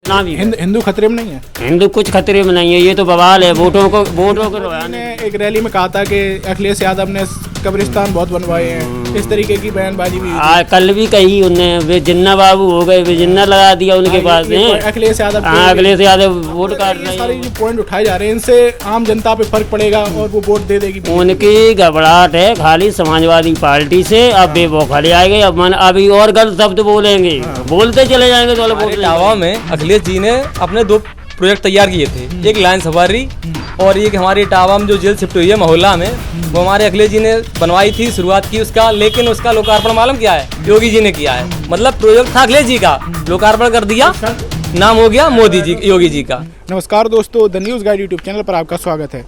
हिंदू खतरे में नहीं है? हिंदू कुछ खतरे में नहीं है, ये तो बवाल है। वोटों को ने एक रैली में कहा था कि अखिलेश यादव ने कब्रिस्तान बहुत बनवाए हैं, इस तरीके की बयानबाजी भी कल भी कही उनने। वे जिन्ना बाबू हो गए, वे जिन्ना लगा दिया उनके पास में अखिलेश यादव। अखिलेश यादव वोट काट रहे हैं। सारे जो पॉइंट उठाए जा रहे हैं, इनसे आम जनता पे फर्क पड़ेगा और वो वोट दे देगी। उनकी घबराहट है खाली समाजवादी पार्टी से। अब बेवफाली आएंगे, अब मन अभी और गलत शब्द बोलेंगे, बोलते चले जाएंगे तो इटावा में अखिलेश जी ने अपने 2 प्रोजेक्ट तैयार किए थे, एक लाइन सवारी और एक हमारे इटावा में जो जेल शिफ्ट हुई है मोहल्ला में, वो हमारे अखिलेश जी ने बनवाई थी, शुरुआत की उसका। लेकिन उसका लोकार्पण मालूम क्या है? योगी जी ने किया है। मतलब प्रोजेक्ट था अखिलेश जी का, लोकार्पण कर दिया, नाम हो गया मोदी जी, योगी जी का। नमस्कार दोस्तों, the news guide YouTube channel पर आपका स्वागत है।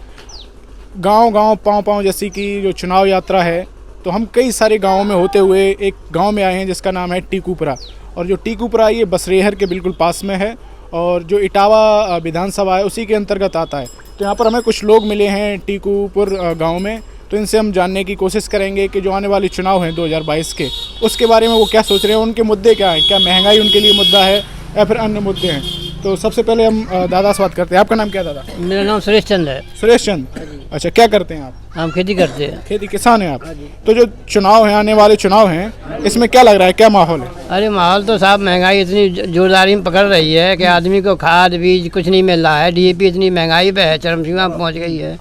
गांव पाँव जैसी की जो चुनाव यात्रा है, तो हम कई सारे गाँवों में होते हुए एक गाँव में आए हैं जिसका नाम है टीकूपुरा। और जो टीकूपुरा ये बसरेहर के बिल्कुल पास में है और जो इटावा विधानसभा है उसी के अंतर्गत आता है। तो यहाँ पर हमें कुछ लोग मिले हैं टीकूपुर गांव में, तो इनसे हम जानने की कोशिश करेंगे कि जो आने वाले चुनाव हैं 2022 के, उसके बारे में वो क्या सोच रहे हैं, उनके मुद्दे क्या हैं, क्या महंगाई उनके लिए मुद्दा है या फिर अन्य मुद्दे हैं। तो सबसे पहले हम दादा से बात करते हैं। आपका नाम क्या दादा? मेरा नाम सुरेश चंद है। सुरेश चंद, अच्छा, क्या करते हैं आप? हम खेती करते हैं। खेती, किसान हैं आप? तो जो चुनाव है, आने वाले चुनाव हैं, इसमें क्या लग रहा है, क्या माहौल है? अरे माहौल तो साहब महंगाई इतनी जोरदारी में पकड़ रही है कि आदमी को खाद बीज कुछ नहीं मिल रहा है। डीएपी इतनी महंगाई पे है, चरम सीमा पर पहुँच गई है।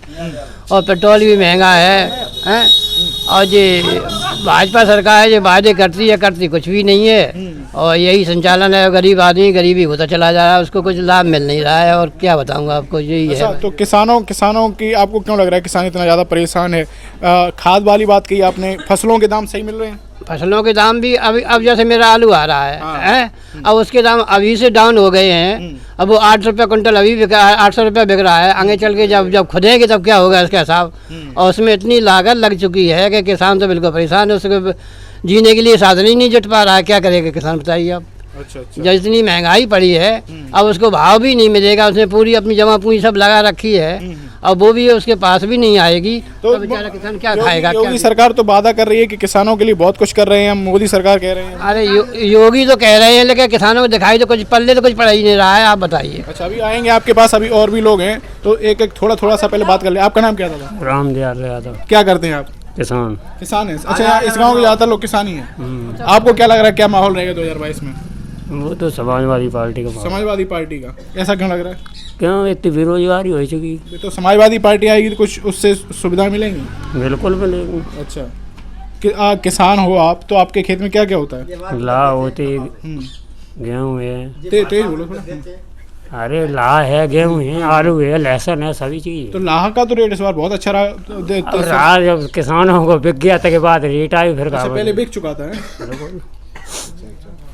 और पेट्रोल भी महंगा है। और ये भाजपा सरकार है, जो वादे करती कुछ भी नहीं है। और यही संचालन है, गरीब आदमी गरीबी होता चला जा रहा है, उसको कुछ लाभ मिल नहीं रहा है। और क्या बताऊंगा आपको, यही है। तो किसानों की आपको क्यों लग रहा है किसान इतना ज़्यादा परेशान है? खाद वाली बात कही आपने, फसलों के दाम सही मिल रहे हैं? फसलों के दाम भी अब जैसे मेरा आलू आ रहा है, अब उसके दाम अभी से डाउन हो गए हैं। अब वो 8 रुपये कुंटल अभी बिक रहा है, 800 रुपये बिक रहा है। आगे चल के जब खुदेंगे तब क्या होगा इसका हिसाब। और उसमें इतनी लागत लग चुकी है कि किसान तो बिल्कुल परेशान है, उसको जीने के लिए साधन ही नहीं जुट पा रहा है। क्या करेगा किसान, बताइए आप। अच्छा। जब इतनी महंगाई पड़ी है, अब उसको भाव भी नहीं मिलेगा। उसने पूरी अपनी जमा पूंजी सब लगा रखी है, अब वो भी उसके पास भी नहीं आएगी, तो बेचारा किसान क्या खाएगा? योगी सरकार तो वादा कर रही है कि किसानों के लिए बहुत कुछ कर रहे हैं, मोदी सरकार कह रहे हैं। अरे योगी तो कह रहे हैं, लेकिन किसानों को दिखाई तो कुछ पल्ले तो कुछ पड़ ही नहीं रहा है। आप बताइए। अच्छा, अभी आएंगे आपके पास, अभी और भी लोग हैं, तो एक थोड़ा सा पहले बात कर ले। आपका नाम क्या था? रामदयाल यादव। क्या करते हैं आप? किसान है। अच्छा, इस गाँव के ज़्यादातर लोग किसान ही हैं। आपको क्या लग रहा है, क्या माहौल रहेगा 2022 में? वो तो समाजवादी पार्टी का। ऐसा क्यों लग रहा है? क्यों, इतनी बेरोजगारी हो चुकी। तो समाजवादी पार्टी आएगी तो कुछ उससे सुविधा मिलेंगी? बिल्कुल मिलेगी। अच्छा, किसान हो आप, तो आपके खेत में क्या क्या होता है? ला होते, गेहूँ है। तेज बोलो थोड़ा। अरे ला है, गेहूँ है, आलू है, लहसुन है, सभी चीज। तो लाह का तो रेट इस बार बहुत अच्छा रहा। जब किसानों को बिक गया तक बाद रेट आई, फिर पहले बिक चुका था।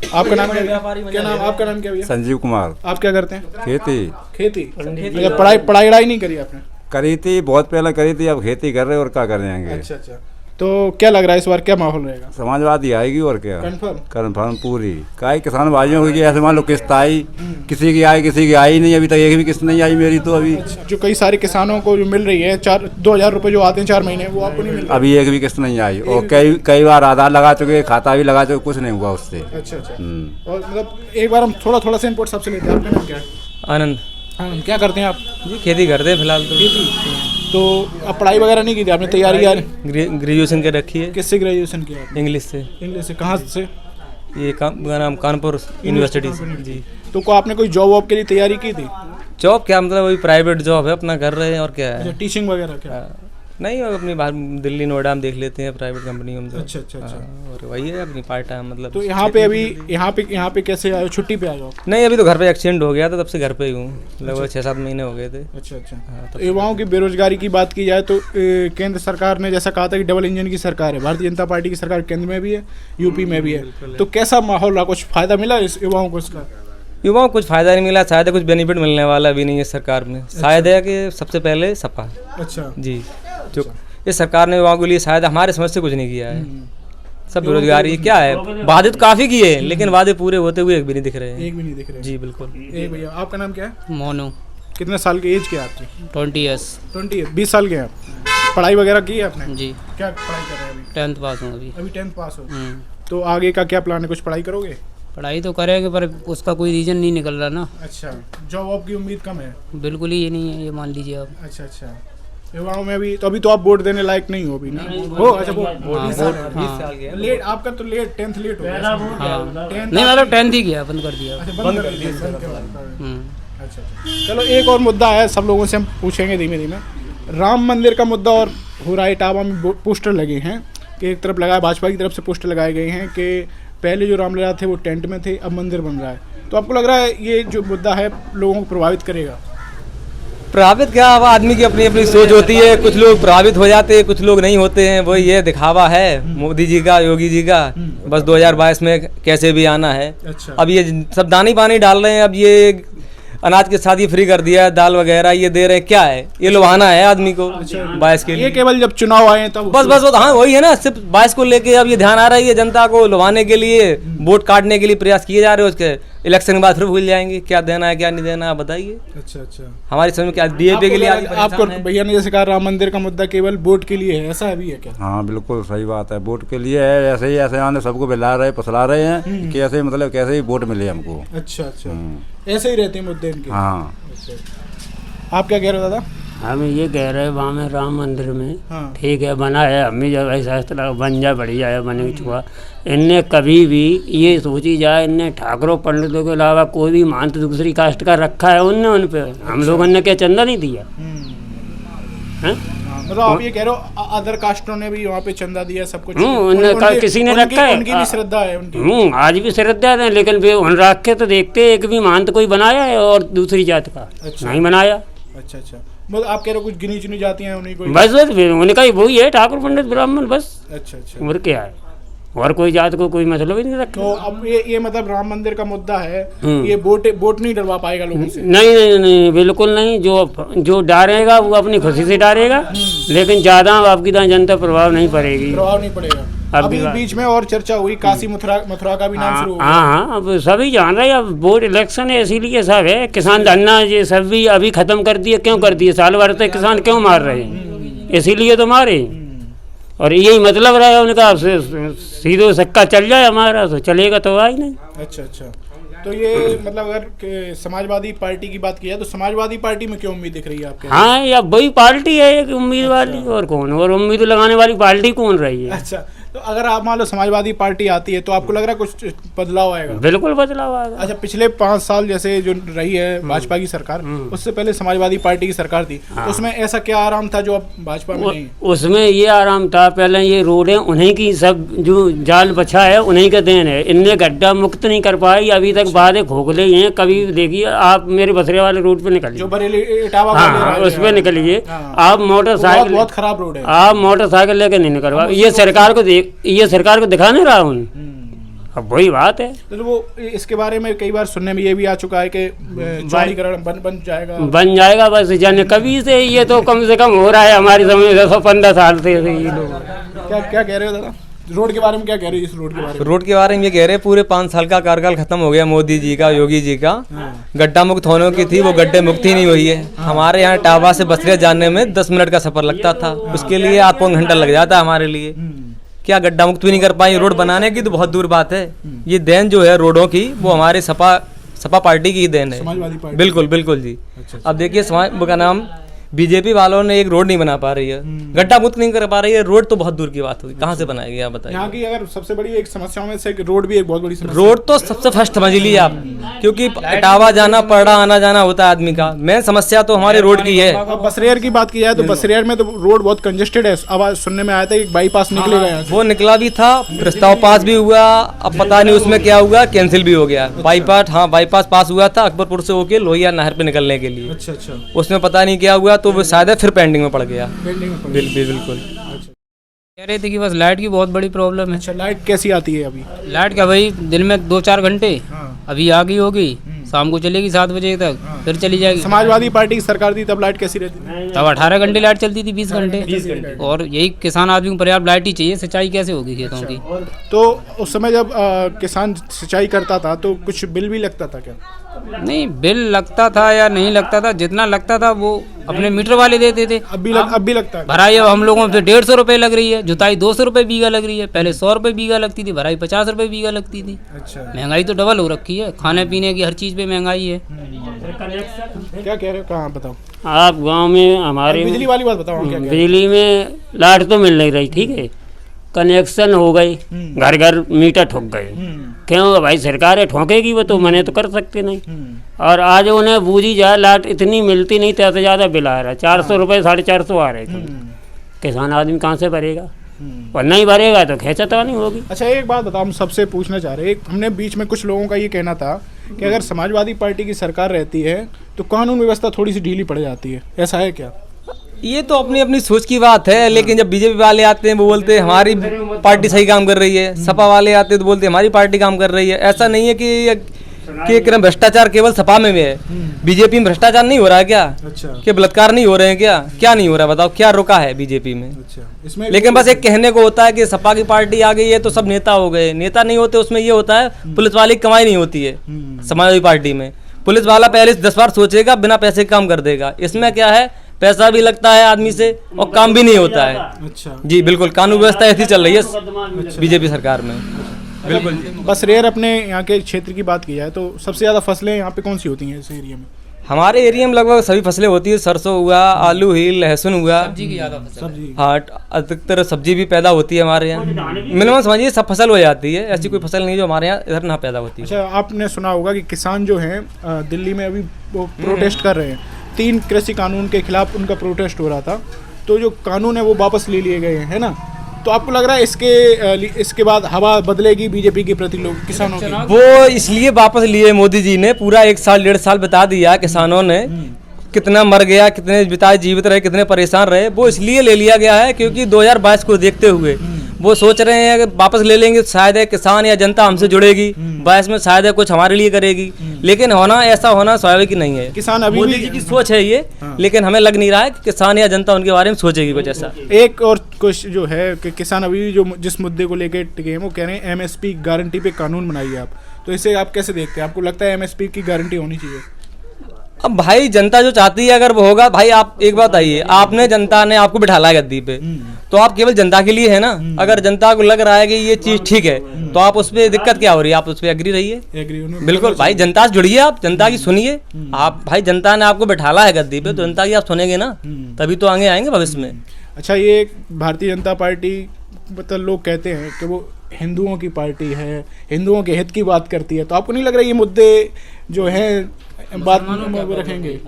आपका नाम क्या? आपका नाम क्या भैया? संजीव कुमार। आप क्या करते हैं? खेती। पढ़ाई नहीं करी आपने? करी थी, बहुत पहले करी थी, अब खेती कर रहे और क्या कर जाएंगे। अच्छा, तो क्या लग रहा है इस बार, क्या माहौल रहेगा? समाजवादी आएगी और क्या। कंफर्म पूरी। काई किसान भाइयों की ऐसे मान लो किस्त आई, किसी की आई किसी की आई नहीं, अभी तक एक भी किस्त नहीं आई मेरी तो अभी। जो कई सारे किसानों को जो मिल रही है 2,000 रुपए जो आते हैं 4 महीने, वो आपको नहीं मिल रहा? अभी एक भी किस्त नहीं आई। और कई बार आधार लगा चुके, खाता भी लगा चुके, कुछ नहीं हुआ उससे। अच्छा। और मतलब एक बार हम थोड़ा सा इनपुट सबसे लेते हैं। आपका नाम क्या है? आनंद। क्या करते हैं आप? जी खेती करते हैं फिलहाल तो। तो अब पढ़ाई वगैरह नहीं की थी आपने? तैयारी ग्रेजुएशन कर रखी है। किससे ग्रेजुएशन किया आपने? इंग्लिश से। कहाँ से? ये नाम कानपुर यूनिवर्सिटी से। जी। तो आपने कोई जॉब वॉब के लिए तैयारी की थी? जॉब क्या, मतलब वही प्राइवेट जॉब है, अपना कर रहे हैं और क्या है। टीचिंग वगैरह क्या? नहीं, अपनी बाहर दिल्ली नोएडा में देख लेते हैं प्राइवेट कंपनियों में। अच्छा। और वही है अपनी पार्ट टाइम, मतलब। तो यहाँ पे अभी यहाँ पे कैसे आए? छुट्टी पे आए हो? नहीं, अभी तो घर पे एक्सीडेंट हो गया था, तब से घर पे ही हूँ। लगभग 6-7 महीने हो गए थे। अच्छा। तो युवाओं की बेरोजगारी की बात की जाए तो केंद्र सरकार ने जैसा कहा था कि डबल इंजन की सरकार है, भारतीय जनता पार्टी की सरकार केंद्र में भी है, यूपी में भी है। तो कैसा माहौल रहा, कुछ फायदा मिला इस युवाओं को? इसका युवाओं को कुछ फायदा नहीं मिला, शायद कुछ बेनिफिट मिलने वाला भी नहीं है सरकार में। शायद है कि सबसे पहले सपा। अच्छा जी, जो इस सरकार ने युवाओं के लिए शायद हमारे समझ से कुछ नहीं किया है। सब बेरोजगारी क्या है, वादे तो काफी किए, लेकिन वादे पूरे होते हुए एक भी नहीं दिख रहे हैं। जी बिल्कुल। भैया, आपका नाम क्या है? मोनू। कितने साल की एज क्या है आपकी? 20 ईयर्स। 20 साल के हैं आप। पढ़ाई वगैरह की है आपने? जी। क्या पढ़ाई कर रहे हैं अभी? 10th पास हूँ अभी। 10th पास हो। तो आगे का क्या प्लान है, कुछ पढ़ाई करोगे? पढ़ाई तो करेंगे पर उसका कोई रीजन नहीं निकल रहा ना। अच्छा, जॉब आपकी उम्मीद कम है? बिल्कुल ही ये नहीं है, ये मान लीजिए आप। अच्छा अच्छा, युवाओं में भी तो अभी तो आप वोट देने लायक नहीं हो अभी ना? हो अच्छा, लेट आपका तो लेट 10th लेट हो गया। हाँ 10th नहीं मतलब 10th ही किया, बंद कर दिया। अच्छा, बंद कर दिया। अच्छा, चलो एक और मुद्दा है, सब लोगों से हम पूछेंगे धीमे धीमे। राम मंदिर का मुद्दा और हो रहा है, इटावा में पोस्टर लगे हैं कि एक तरफ लगाया, भाजपा की तरफ से पोस्टर लगाए गए हैं कि पहले जो रामलीला थे वो टेंट में थे, अब मंदिर बन रहा है। तो आपको लग रहा है ये जो मुद्दा है लोगों को प्रभावित करेगा? प्रभावित क्या, अब आदमी की अपनी अपनी सोच होती है, कुछ लोग प्रभावित हो जाते हैं, कुछ लोग नहीं होते हैं। वही ये दिखावा है मोदी जी का, योगी जी का, बस 2022 में कैसे भी आना है। अच्छा। अब ये सब दानी पानी डाल रहे हैं, अब ये अनाज के साथ ही फ्री कर दिया है, दाल वगैरह ये दे रहे हैं, क्या है ये लुभाना है आदमी को 22 के लिए। ये केवल जब चुनाव आए तब बस हाँ वही है ना, सिर्फ 22 को लेके अब ये ध्यान आ रहा है, जनता को लुभाने के लिए, वोट काटने के लिए प्रयास किए जा रहे हैं। उसके इलेक्शन के बाद फिर भूल जाएंगे क्या देना है क्या नहीं देना है, बताइए। अच्छा अच्छा, हमारी समझ में क्या डीएपी के लिए आपको भैया ने जैसे कहा राम मंदिर का मुद्दा केवल वोट के लिए है, ऐसा अभी है क्या? हाँ बिल्कुल सही बात है, वोट के लिए है। ऐसे ही ऐसे आने सबको बिला रहे पसला रहे हैं कि ऐसे मतलब कैसे ही वोट मिले हमको। अच्छा अच्छा, ऐसे ही रहते हैं मुद्दे इनके। हाँ, आप क्या कह रहे हो दादा? हम ये कह रहे हैं वहाँ में राम मंदिर में हाँ। ठीक है बना है, हमें जब ऐसा इस तरह बन जाए बढ़िया है, बने चुका। इनने कभी भी ये सोची जाए, इनने ठाकुरों पंडितों के अलावा कोई भी महंत दूसरी कास्ट का रखा है उनने उन पे? हम लोगों ने क्या चंदा नहीं दिया हैं? मतलब आप ये कह रहे हो अदर कास्टों ने भी वहाँ पे चंदा दिया, सब कुछ किसी ने रखा है, उनकी भी श्रद्धा है उनकी। आज भी श्रद्धा है, लेकिन वे उन रख के तो देखते एक भी महंत कोई बनाया है और दूसरी जात का नहीं बनाया। अच्छा अच्छा, मतलब आप कह रहे हो कुछ गिनी चुनी जाती हैं उन्हीं को? बस उनका ही वही है, ठाकुर पंडित ब्राह्मण बस। अच्छा अच्छा, और क्या है, और कोई जात को कोई मतलब ही नहीं रखा। तो अब ये मतलब राम मंदिर का मुद्दा है, ये वोट नहीं डरवा पाएगा लोगों से? नहीं नहीं नहीं बिल्कुल नहीं, जो डालेगा वो अपनी खुशी से डालेगा, लेकिन ज्यादा आपकी जनता प्रभाव नहीं पड़ेगी, प्रभाव नहीं पड़ेगा। अभी बीच में और चर्चा हुई काशी मथुरा का भी नाम शुरू हो गया। हाँ अब सभी जान रहे हैं, अब वोट इलेक्शन है इसीलिए सब है। किसान धरना ये सब भी अभी खत्म कर दिए, क्यों कर दिए? साल भर तक किसान क्यों मार रहे हैं? इसीलिए तो मारे, और यही मतलब रहा उनका, सीधो सक्का चल जाए हमारा तो चलेगा तो आई नहीं। अच्छा अच्छा, तो ये मतलब अगर समाजवादी पार्टी की बात की है तो समाजवादी पार्टी में क्यों उम्मीद दिख रही है आपके? हाँ या वही पार्टी है एक उम्मीद वाली, और कौन, और उम्मीद लगाने वाली पार्टी कौन रही है? अच्छा, तो अगर आप मान लो समाजवादी पार्टी आती है तो आपको लग रहा है कुछ बदलाव आएगा? बिल्कुल बदलाव आएगा। अच्छा, पिछले 5 साल जैसे जो रही है भाजपा की सरकार, उससे पहले समाजवादी पार्टी की सरकार थी, तो उसमें ऐसा क्या आराम था जो अब भाजपा में नहीं? उसमें ये आराम था, पहले ये रोडें उन्हीं की, सब जो जाल बचा है उन्हीं का देन है। इनने गड्ढा मुक्त नहीं कर पाई अभी तक, बाधे खोखले हैं। कभी देखिए आप मेरे बसरे वाले रोड पे निकलिए, जो बरेली इटावा हाँ उस पे निकलिए, आप मोटरसाइकिल, बहुत खराब रोड है, आप मोटरसाइकिल लेके नहीं निकल पाए। ये सरकार को दिखा नहीं रहा हूँ, अब वही बात है। तो वो इसके बारे में कई बार सुनने में ये भी आ चुका है कि चौड़ीकरण बन जाएगा बस जाने कभी से, ये तो कम से कम हो रहा है हमारी समझ में 15 साल से ये लोग। क्या कह रहे हो दादा रोड के बारे में? क्या कह रहे हो इस रोड के बारे में? रोड के बारे में ये कह रहे हैं पूरे 5 साल का कार्यकाल खत्म हो गया मोदी जी का, योगी जी का। गड्ढा मुक्त होने की थी, वो गड्ढे मुक्त ही नहीं हुई है। हमारे यहाँ इटावा से बसरिया जाने में 10 मिनट का सफर लगता था, उसके लिए आध पौन घंटा लग जाता हमारे लिए। क्या गड्ढा मुक्त भी नहीं कर पाई? रोड बनाने की तो बहुत दूर बात है। ये देन जो है रोडों की वो हमारे सपा पार्टी की देन है, समाजवादी पार्टी। बिल्कुल बिल्कुल जी। अब देखिए समाज का नाम बीजेपी वालों ने एक रोड नहीं बना पा रही है, गड्ढा मुक्त नहीं कर पा रही है। रोड तो बहुत दूर की बात होगी, कहाँ से बनाएगी आप बताइए? यहाँ की अगर सबसे बड़ी एक समस्याओं में से रोड भी एक बहुत बड़ी समस्या। रोड तो सबसे फर्स्ट समझ लीजिए आप, क्योंकि इटावा जाना पड़ा आना जाना होता है आदमी का। मेन समस्या तो हमारे रोड की है। अब बसरेयर की बात की जाए तो बसरेयर में तो रोड बहुत कंजेस्टेड है। अब सुनने में आया था एक बाईपास निकलेगा यहाँ से। वो निकला भी था, प्रस्ताव पास भी हुआ, अब पता नहीं उसमें क्या हुआ, कैंसिल भी हो गया। बाईपास, हाँ बाईपास पास हुआ था अकबरपुर से होके लोहिया नहर पे निकलने के लिए। अच्छा अच्छा, उसमें पता नहीं क्या हुआ, तो वो शायद फिर पेंडिंग में पड़ गया। बिल्कुल कह रहे थे कि बस लाइट की बहुत बड़ी प्रॉब्लम है। अच्छा, लाइट कैसी आती है अभी? लाइट क्या भाई दिन में 2-4 घंटे, अभी आ गई होगी, शाम को चलेगी 7 बजे तक, फिर चली जाएगी। समाजवादी पार्टी की सरकार थी तब लाइट कैसी रहती थी? तब 18 घंटे लाइट चलती थी, 20 घंटे। और यही किसान आदमी को पर्याप्त लाइट ही चाहिए, सिंचाई कैसे होगी खेतों की? तो उस समय जब किसान सिंचाई करता था तो कुछ बिल भी लगता था क्या? नहीं, बिल लगता था या नहीं लगता था, जितना लगता था वो अपने मीटर वाले देते थे। अब भी लगता है? भराई अब हम लोगों पे 150 रुपये लग रही है, जुताई 200 रुपये बीघा लग रही है। पहले 100 रुपये बीघा लगती थी, भराई 50 रुपये बीघा लगती थी। अच्छा, महंगाई तो डबल हो रखी है, खाने पीने की हर चीज़ पे महंगाई है। क्या कह रहे हो? कहाँ बताओ? आप गांव में हमारे बिजली वाली बात बताओ, क्या कह रहे बिजली में लाइट तो मिल नहीं रही, ठीक है, कनेक्शन हो गई, घर घर मीटर ठोक गए। क्यों भाई, सरकारें ठोकेगी वो तो मने तो कर सकते नहीं। और आज उन्हें बूझी जाए, लाइट इतनी मिलती नहीं, तो ज़्यादा बिल आ रहा है, 400 रुपये 450 आ रहे थे। किसान आदमी कहाँ से भरेगा? और नहीं भरेगा तो खेचातानी होगी। अच्छा, एक बात बताओ, हम सबसे पूछना चाह रहे हैं, हमने बीच में कुछ लोगों का ये कहना था कि अगर समाजवादी पार्टी की सरकार रहती है तो कानून व्यवस्था थोड़ी सी ढीली पड़ जाती है, ऐसा है क्या? ये तो अपनी अपनी सोच की बात है, लेकिन जब बीजेपी वाले आते हैं वो बोलते हैं हमारी पार्टी सही काम कर रही है, सपा वाले आते हैं तो बोलते हैं हमारी पार्टी काम कर रही है। ऐसा नहीं है कि भ्रष्टाचार केवल सपा में है, बीजेपी में भ्रष्टाचार नहीं हो रहा है क्या? अच्छा, कि बलात्कार नहीं हो रहे हैं क्या? क्या नहीं हो रहा है बताओ, क्या रुका है बीजेपी में? अच्छा, इसमें लेकिन बस एक कहने को होता है कि सपा की पार्टी आ गई है तो सब नेता हो गए। नेता नहीं होते, उसमें ये होता है पुलिस वाले की कमाई नहीं होती है। समाजवादी पार्टी में पुलिस वाला पहले 10 बार सोचेगा, बिना पैसे के काम कर देगा। इसमें क्या है, पैसा भी लगता है आदमी से और काम भी नहीं होता है। अच्छा जी बिल्कुल, कानून व्यवस्था ऐसी चल रही है बीजेपी सरकार में। बिल्कुल जी। बस रेयर अपने यहाँ के क्षेत्र की बात की जाए तो सबसे ज़्यादा फसलें यहाँ पे कौन सी होती हैं इस एरिया में? हमारे एरिया में लगभग सभी फसलें होती है, सरसों हुआ, आलू ही, लहसुन हुआ, सब्जी की ज़्यादा फसल है। सब्जी। हाँ, अधिकतर सब्जी भी पैदा होती है हमारे यहाँ। मिनिमम समझिए सब फसल हो जाती है, ऐसी कोई फसल नहीं जो हमारे यहाँ इधर ना पैदा होती है। अच्छा, आपने सुना होगा कि किसान जो हैं दिल्ली में अभी वो प्रोटेस्ट कर रहे हैं, 3 कृषि कानून के खिलाफ उनका प्रोटेस्ट हो रहा था, तो जो कानून है वो वापस ले लिए गए हैं, है ना? तो आपको लग रहा है इसके बाद हवा बदलेगी बीजेपी के प्रति लोग किसानों की? वो इसलिए वापस लिए मोदी जी ने, पूरा 1 साल 1.5 साल बता दिया किसानों ने कितना मर गया, कितने बिताए जीवित रहे, कितने परेशान रहे। वो इसलिए ले लिया गया है क्योंकि 2022 को देखते हुए वो सोच रहे हैं कि वापस ले लेंगे शायद है किसान या जनता हमसे जुड़ेगी, 22 में शायद है कुछ हमारे लिए करेगी। लेकिन ऐसा होना स्वाभाविक नहीं है। किसान अभी मोदी जी की सोच है ये, लेकिन हमें लग नहीं रहा है कि किसान या जनता उनके बारे में सोचेगी कुछ ऐसा। एक और कुछ जो है कि किसान अभी जो जिस मुद्दे को लेकर टिके हैं वो कह रहे हैं एमएसपी गारंटी पे कानून बनाइए आप, तो इसे आप कैसे देखते हैं? आपको लगता है एमएसपी की गारंटी होनी चाहिए? अब भाई जनता जो चाहती है अगर वो होगा, भाई आप एक बात आइए, आपने जनता ने आपको बिठाला है गद्दी पे, तो आप केवल जनता के लिए है ना। अगर जनता को लग रहा है कि ये चीज ठीक है तो आप उस पर दिक्कत क्या हो रही है, आप उस पर एग्री रहिए। बिल्कुल भाई, जनता से जुड़िए, आप जनता की सुनिए। आप भाई जनता ने आपको बिठाला है गद्दी पे तो जनता की आप सुनेंगे ना, तभी तो आगे आएंगे भविष्य में। अच्छा, ये भारतीय जनता पार्टी मतलब लोग कहते हैं कि वो हिंदुओं की पार्टी है, हिंदुओं के हित की बात करती है, तो आपको नहीं लग रहा ये मुद्दे जो हैं बात में रखेंगे?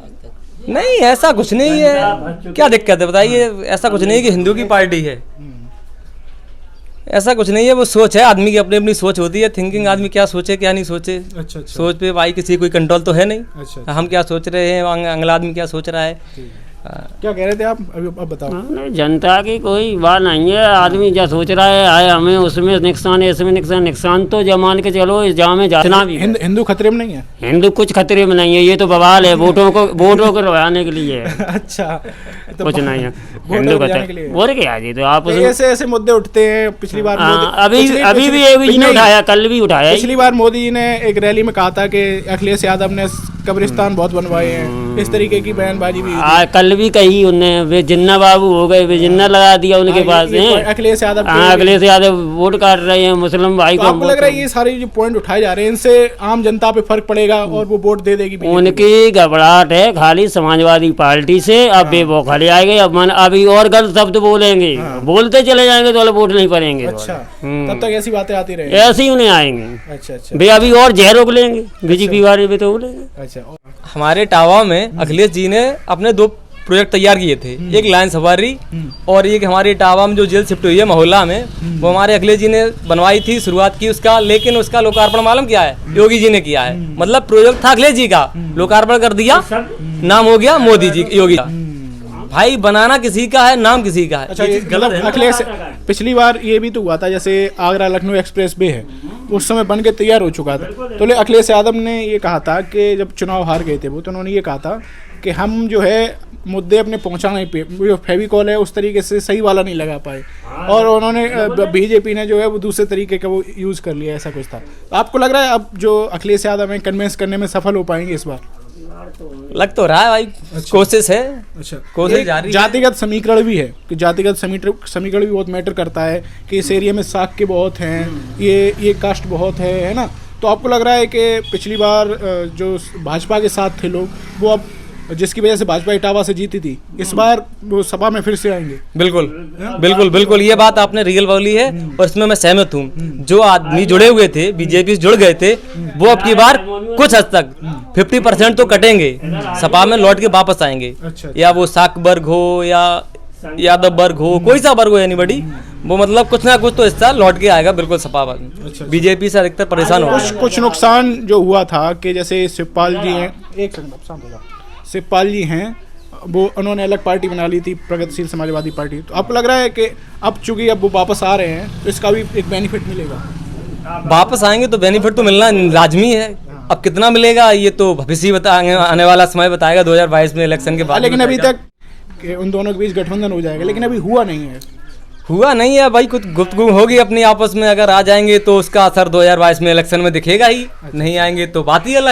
नहीं, ऐसा कुछ नहीं है। क्या दिक्कत है बताइए? ऐसा कुछ नहीं है कि हिंदू की पार्टी है, ऐसा कुछ नहीं है। वो सोच है आदमी की, अपनी अपनी सोच होती है, थिंकिंग आदमी क्या सोचे क्या नहीं सोचे। अच्छा। सोच पे भाई किसी कोई कंट्रोल तो है नहीं। अच्छा। हम क्या सोच रहे हैं, अगला आदमी क्या सोच रहा है। क्या कह रहे थे आप? अभी अब बताओ। नहीं, जनता की कोई बात नहीं है, आदमी क्या सोच रहा है, आए हमें उसमें नुकसान है, इसमें नुकसान तो जब मान के चलो इस जहाँ में जाना भी है। हिंदू खतरे में नहीं है? हिंदू कुछ खतरे में नहीं है, ये तो बवाल है वोटों को लगाने के लिए है। अच्छा, तो कुछ नहीं है हिंदू खतरे और क्या जी। तो आप ऐसे मोद्दे उठते हैं। पिछली बार अभी भी एक ने उठाया, कल भी उठाया। पिछली बार मोदी जी ने एक रैली में कहा था कि अखिलेश यादव ने कब्रिस्तान बहुत बनवाए हैं, इस तरीके की बयानबाजी भी कल भी कही उन्हें। वे जिन्ना बाबू हो गए, वे जिन्ना लगा दिया उनके पास हैं। अखिलेश यादव अखिलेश यादव वोट काट रहे हैं मुस्लिम भाई को। आपको लग रहा है ये सारे जो पॉइंट उठाए जा रहे हैं इनसे आम जनता पे फर्क पड़ेगा और वो वोट दे देगी? उनकी घबराहट है खाली समाजवादी पार्टी से। अब बेबौखले आएंगे, अब अभी और गलत शब्द बोलेंगे, बोलते चले जाएंगे तो वोट नहीं पड़ेंगे। अच्छा, तब तक ऐसी बातें आती रहेंगी? ऐसे ही उन्हें आएंगे। अच्छा। वे अभी और जहर उगलेंगे बीजेपी वाले भी तो उगलेंगे। अच्छा। हमारे टावा में अखिलेश जी ने अपने 2 प्रोजेक्ट तैयार किए थे, एक लाइन सवारी और एक हमारे टावा में जो जेल शिफ्ट हुई है मोहल्ला में, वो हमारे अखिलेश जी ने बनवाई थी, शुरुआत की उसका। लेकिन उसका लोकार्पण मालूम क्या है? योगी जी ने किया है। मतलब प्रोजेक्ट था अखिलेश जी का, लोकार्पण कर दिया, नाम हो गया मोदी जी, योगी का। भाई बनाना किसी का है, नाम किसी का है। अच्छा, ये ये चीज़ गलत है ना। अखिलेश, पिछली बार ये भी तो हुआ था, जैसे आगरा लखनऊ एक्सप्रेस वे है, उस समय बन के तैयार हो चुका था, तो अखिलेश यादव ने ये कहा था कि जब चुनाव हार गए थे वो, तो उन्होंने ये कहा था कि हम जो है मुद्दे अपने पहुंचाने पे जो फेविकॉल है उस तरीके से सही वाला नहीं लगा पाए, और उन्होंने बीजेपी ने जो है वो दूसरे तरीके का वो यूज़ कर लिया, ऐसा कुछ था। तो आपको लग रहा है अब जो अखिलेश यादव हैं कन्विंस करने में सफल हो पाएंगे इस बार? लग तो रहा है भाई, कोशिश है। अच्छा, कोशिश जारी है। जातिगत समीकरण भी है कि जातिगत समीकरण भी बहुत मैटर करता है कि इस एरिया में साख के बहुत हैं, ये कास्ट बहुत है ना। तो आपको लग रहा है कि पिछली बार जो भाजपा के साथ थे लोग, वो अब जिसकी वजह से भाजपा इटावा से जीती थी, इस बार वो सभा में फिर से आएंगे? बिल्कुल बिल्कुल बिल्कुल, ये बात आपने रियल बोली है और इसमें मैं सहमत हूँ। जो आदमी जुड़े हुए थे, बीजेपी से जुड़ गए थे, वो अब की बार कुछ हद तक 50% तो कटेंगे, सपा में लौट के वापस आएंगे। अच्छा। या वो साक वर्ग हो या यादव वर्ग हो, कोई सा वर्ग हो, एनीबॉडी, वो मतलब कुछ ना कुछ तो हिस्सा लौट के आएगा बिल्कुल सपा में। बीजेपी से अधिकतर परेशान हो कुछ नुकसान जो हुआ था कि जैसे शिवपाल जी हैं, एक सेकंड आप शांत हो जाओ, शिवपाल जी हैं, वो उन्होंने अलग पार्टी बना ली थी, प्रगतिशील समाजवादी पार्टी। तो आपको लग रहा है कि अब चूंकि अब वो वापस आ रहे हैं तो इसका भी एक बेनिफिट मिलेगा? वापस आएंगे तो बेनिफिट तो मिलना लाजमी है। अब कितना मिलेगा ये तो भविष्य बताएंगे, आने वाला समय बताएगा 2022 में इलेक्शन के बाद। लेकिन अभी तक कि उन दोनों के बीच गठबंधन हो जाएगा, लेकिन अभी हुआ नहीं है। हुआ नहीं है भाई, कुछ गुफ्तगू होगी अपनी आपस में, अगर आ जाएंगे तो उसका असर 2022 में इलेक्शन में दिखेगा ही, नहीं आएंगे तो बात ही अलग है।